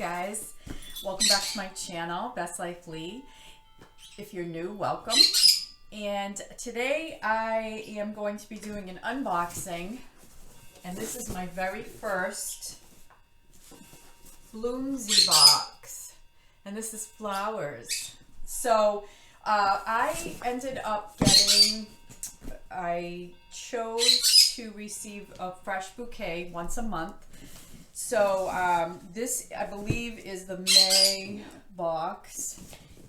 guys, welcome back to my channel, Best Life Lee. If you're new, welcome. And today I am going to be doing an unboxing, and this is my very first Bloomsybox, and this is flowers. So I ended up I chose to receive a fresh bouquet once a month. So this, I believe, is the May box,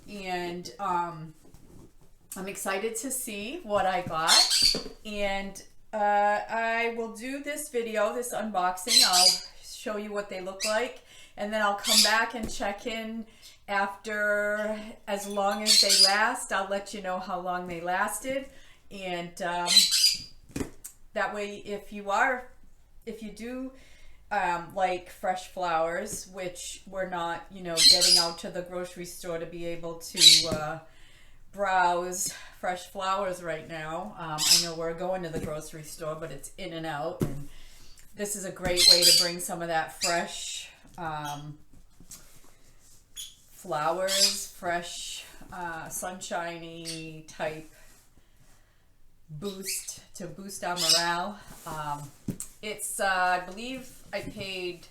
and I'm excited to see what I got, and I will do this video, this unboxing. I'll show you what they look like, and then I'll come back and check in after, as long as they last. I'll let you know how long they lasted, and that way, if you do like fresh flowers, which we're not, getting out to the grocery store to be able to browse fresh flowers right now. I know we're going to the grocery store, but it's in and out, and this is a great way to bring some of that fresh flowers, fresh sunshiny type boost our morale. It's I believe I paid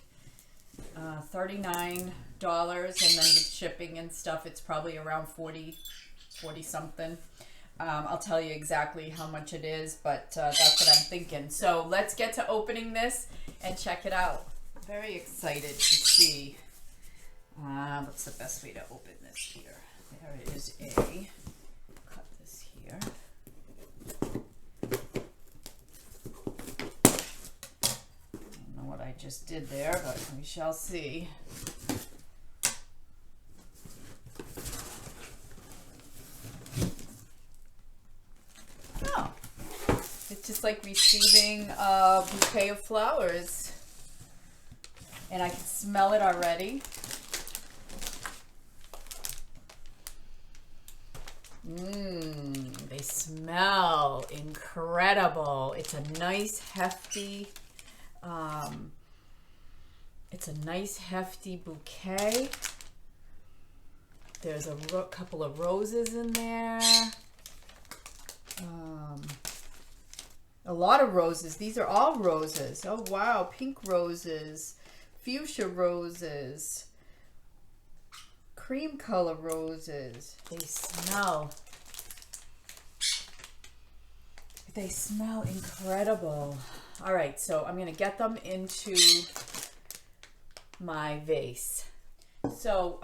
$39, and then with shipping and stuff it's probably around 40 something. I'll tell you exactly how much it is, but that's what I'm thinking. So let's get to opening this and check it out. Very excited to see what's the best way to open this here. There is cut this here. I just did there, but we shall see. Oh, it's just like receiving a bouquet of flowers, and I can smell it already. They smell incredible. It's a nice hefty bouquet. There's a couple of roses in there. A lot of roses. These are all roses. Oh wow, pink roses, fuchsia roses, cream color roses. They smell incredible. All right, so I'm gonna get them into my vase. So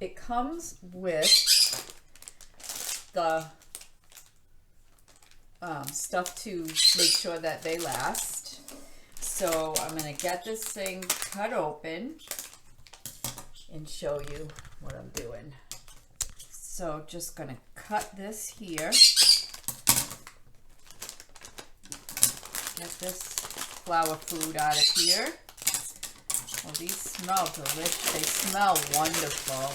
it comes with the stuff to make sure that they last. So I'm gonna get this thing cut open and show you what I'm doing. So just gonna cut this here. Get this flower food out of here. Well, these smell delicious. They smell wonderful.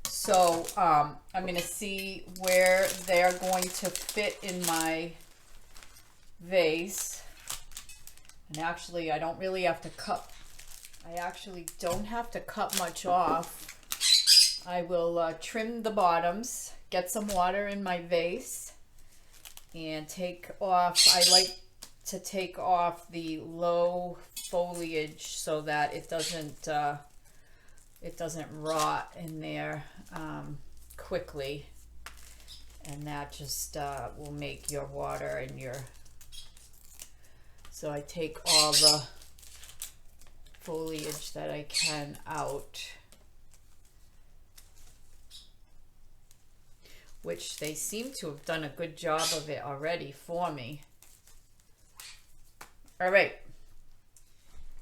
So I'm going to see where they're going to fit in my vase. And actually, I don't really have to cut. I actually don't have to cut much off. I will trim the bottoms, get some water in my vase, and take off. I like to take off the low foliage so that it doesn't rot in there quickly, and that just will make your water and your. So I take all the foliage that I can out, which they seem to have done a good job of it already for me. All right,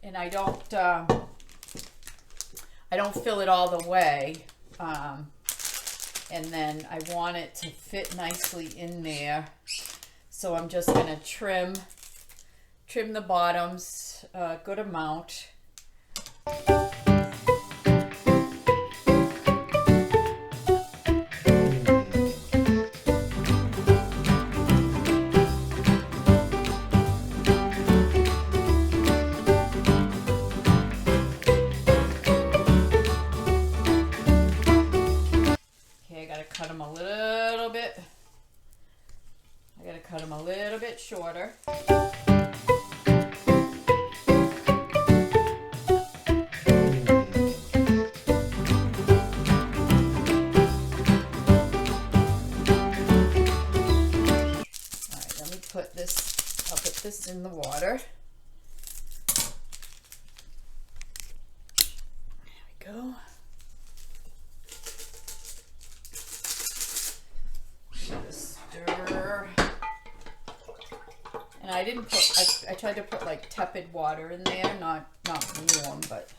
and I don't fill it all the way, and then I want it to fit nicely in there. So I'm just gonna trim the bottoms a good amount. little bit shorter. I'll put this in the water. There we go. Just stir. And I didn't put, I tried to put like tepid water in there, not warm, but.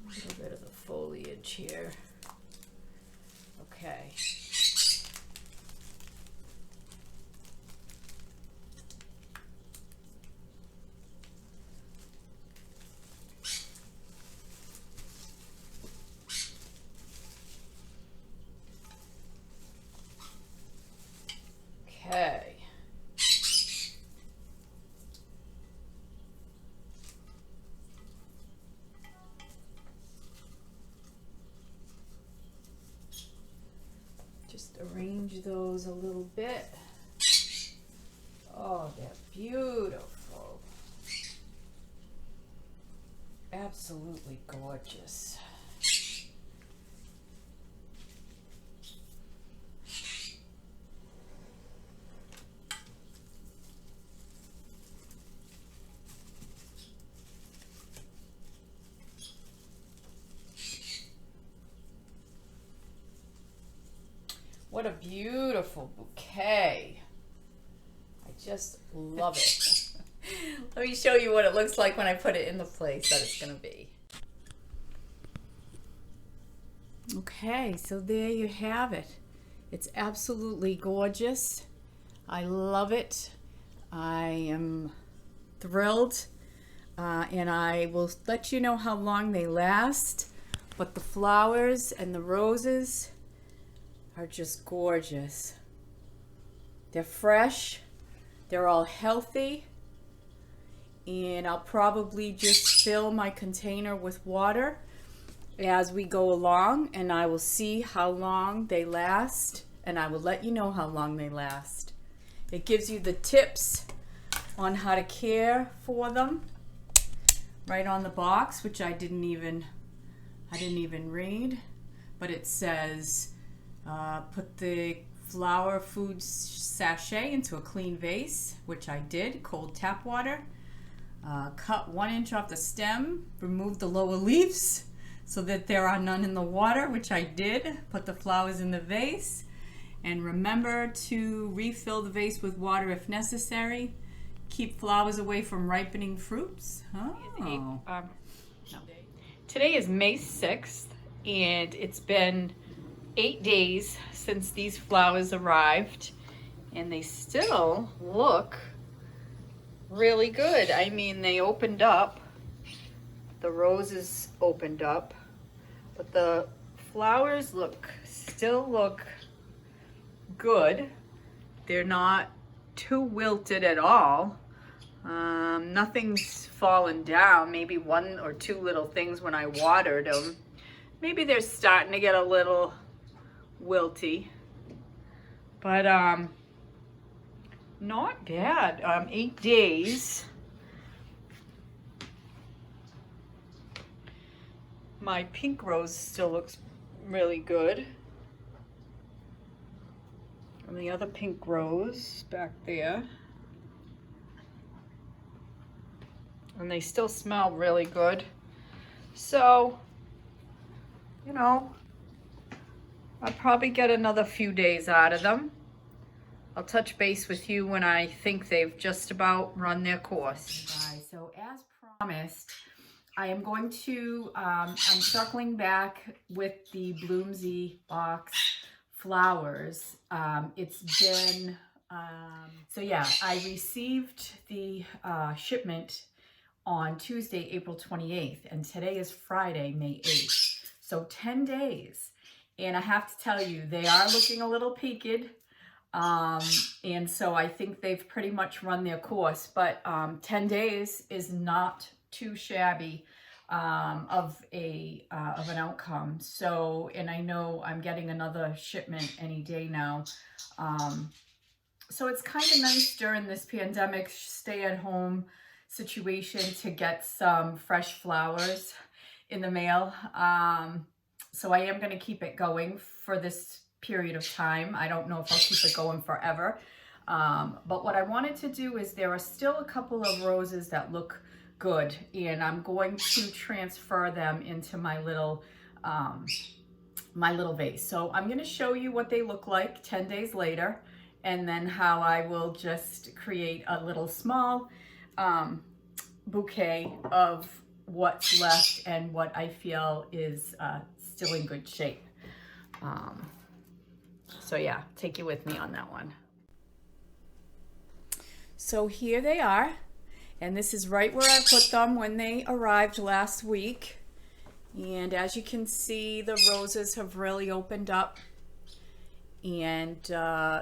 A little bit of the foliage here. Okay. Okay. Just arrange those a little bit. Oh, they're beautiful. Absolutely gorgeous. What a beautiful bouquet. I just love it. Let me show you what it looks like when I put it in the place that it's going to be. Okay, so there you have it. It's absolutely gorgeous. I love it. I am thrilled. And I will let you know how long they last. But the flowers and the roses are just gorgeous. They're fresh, they're all healthy, and I'll probably just fill my container with water as we go along, and I will see how long they last, and I will let you know how long they last. It gives you the tips on how to care for them right on the box, which I didn't even read, but it says put the flower food sachet into a clean vase, which I did, cold tap water. Cut 1 inch off the stem, remove the lower leaves so that there are none in the water, which I did. Put the flowers in the vase, and remember to refill the vase with water if necessary. Keep flowers away from ripening fruits. Oh. Today is May 6th, and it's been 8 days since these flowers arrived, and they still look really good. I mean, they opened up, the roses opened up, but the flowers still look good. They're not too wilted at all. Nothing's fallen down. Maybe 1 or 2 little things when I watered them. Maybe they're starting to get a little wilty, but not bad. 8 days. My pink rose still looks really good, and the other pink rose back there, and they still smell really good. So, you know, I'll probably get another few days out of them. I'll touch base with you when I think they've just about run their course. Guys, so as promised, I am going to, I'm circling back with the Bloomsybox flowers. It's been, so yeah, I received the shipment on Tuesday, April 28th, and today is Friday, May 8th. So 10 days. And I have to tell you, they are looking a little peaked. And so I think they've pretty much run their course, but 10 days is not too shabby of an outcome. So, and I know I'm getting another shipment any day now. So it's kind of nice during this pandemic stay-at-home situation to get some fresh flowers in the mail. So I am going to keep it going for this period of time. I don't know if I'll keep it going forever. But what I wanted to do is there are still a couple of roses that look good, and I'm going to transfer them into my little vase. So I'm going to show you what they look like 10 days later, and then how I will just create a little small bouquet of what's left and what I feel is still in good shape. So yeah, take you with me on that one. So here they are, and this is right where I put them when they arrived last week. And as you can see, the roses have really opened up, and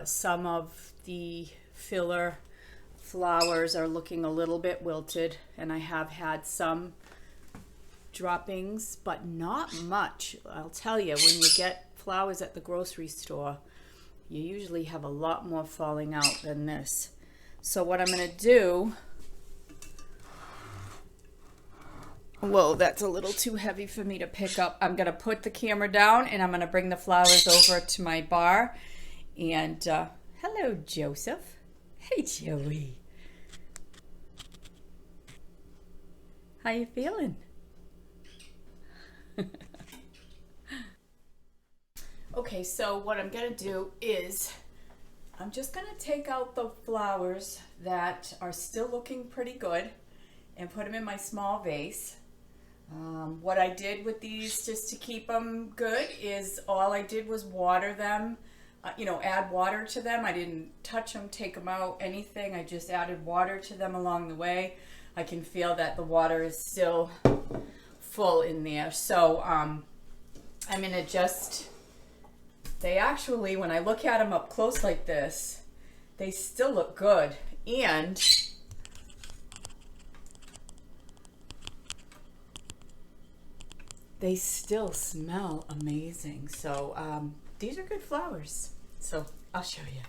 some of the filler flowers are looking a little bit wilted, and I have had some droppings, but not much. I'll tell you, when you get flowers at the grocery store, you usually have a lot more falling out than this. So what I'm going to do, whoa, that's a little too heavy for me to pick up. I'm going to put the camera down, and I'm going to bring the flowers over to my bar. And hello, Joseph. Hey, Joey. How you feeling? Okay, so what I'm gonna do is I'm just gonna take out the flowers that are still looking pretty good and put them in my small vase. What I did with these just to keep them good is all I did was water them, add water to them. I didn't touch them, take them out, anything. I just added water to them along the way. I can feel that the water is still full in there. So I'm gonna they actually, when I look at them up close like this, they still look good, and they still smell amazing. So these are good flowers. So I'll show you.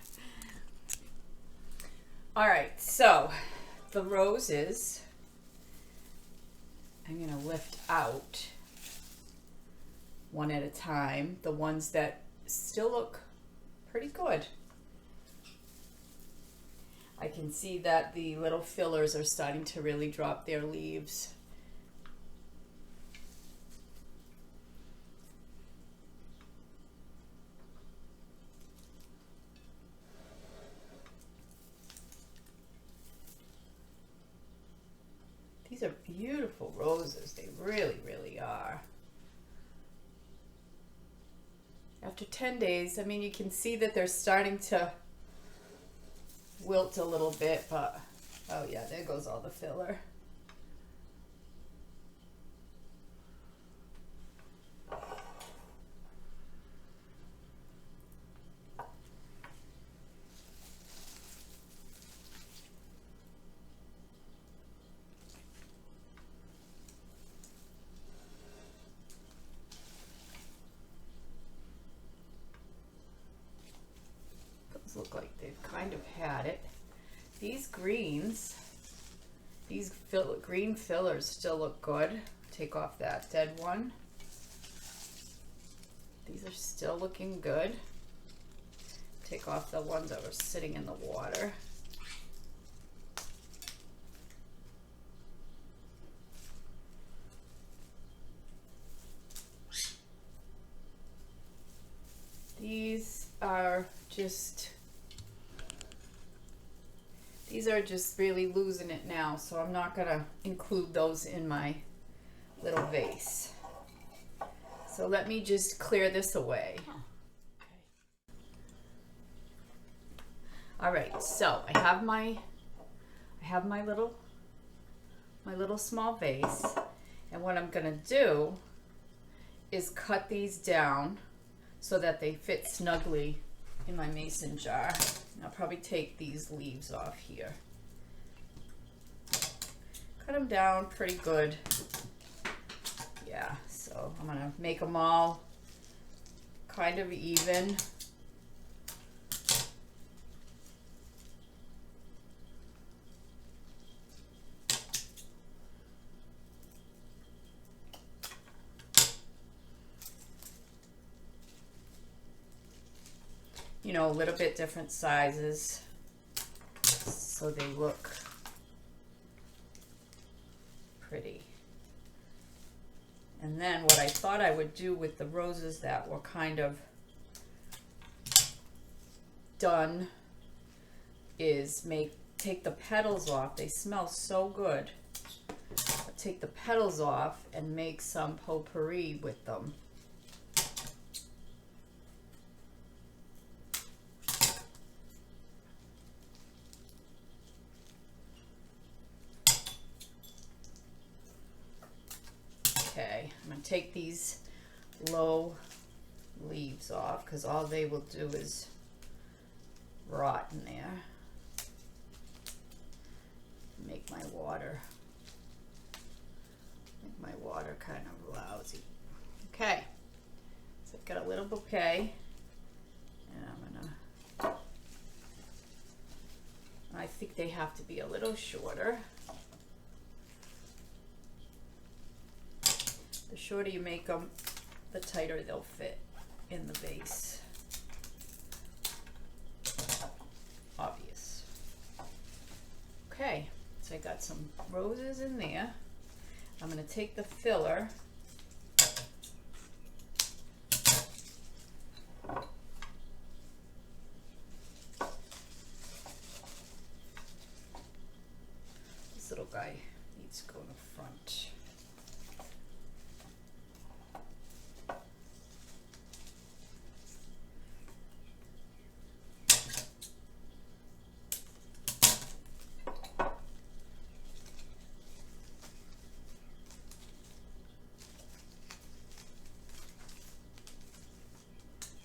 All right, so the roses, I'm gonna lift out one at a time, the ones that still look pretty good. I can see that the little fillers are starting to really drop their leaves. These are beautiful roses. They really, really are. After 10 days, I mean, you can see that they're starting to wilt a little bit, but oh yeah, there goes all the filler. Look like they've kind of had it. These greens, green fillers still look good. Take off that dead one. These are still looking good. Take off the ones that were sitting in the water. These are just really losing it now, so I'm not gonna include those in my little vase. So let me just clear this away. All right, so I have my little small vase, and what I'm gonna do is cut these down so that they fit snugly in my mason jar. I'll probably take these leaves off here. Cut them down pretty good. Yeah, so I'm gonna make them all kind of even. You know, a little bit different sizes so they look pretty. And then what I thought I would do with the roses that were kind of done is take the petals off. They smell so good. I'll take the petals off and make some potpourri with them. Okay, I'm going to take these low leaves off because all they will do is rot in there. Make my water kind of lousy. Okay, so I've got a little bouquet, and I think they have to be a little shorter. The shorter you make them, the tighter they'll fit in the vase. Obvious. Okay, so I got some roses in there. I'm going to take the filler . This little guy needs to go in the front.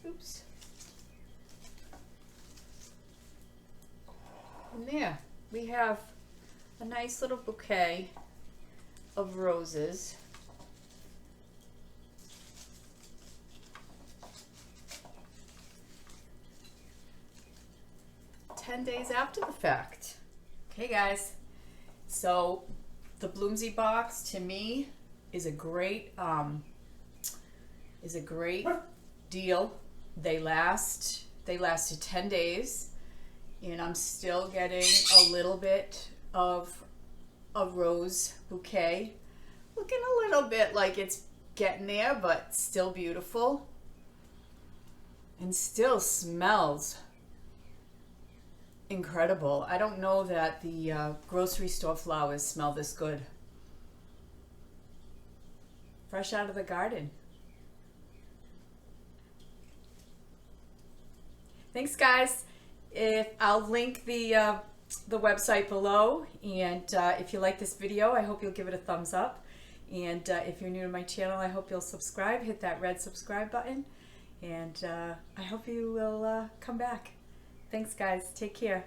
Oops. And there we have a nice little bouquet of roses. "10 days after the fact." Okay guys, so the Bloomsybox to me is a great deal. They lasted 10 days, and I'm still getting a little bit of a rose bouquet. Looking a little bit like it's getting there, but still beautiful. And still smells incredible. I don't know that the grocery store flowers smell this good. Fresh out of the garden. Thanks guys. I'll link the website below, and if you like this video, I hope you'll give it a thumbs up, and if you're new to my channel, I hope you'll subscribe, hit that red subscribe button, and I hope you will come back. Thanks guys, take care.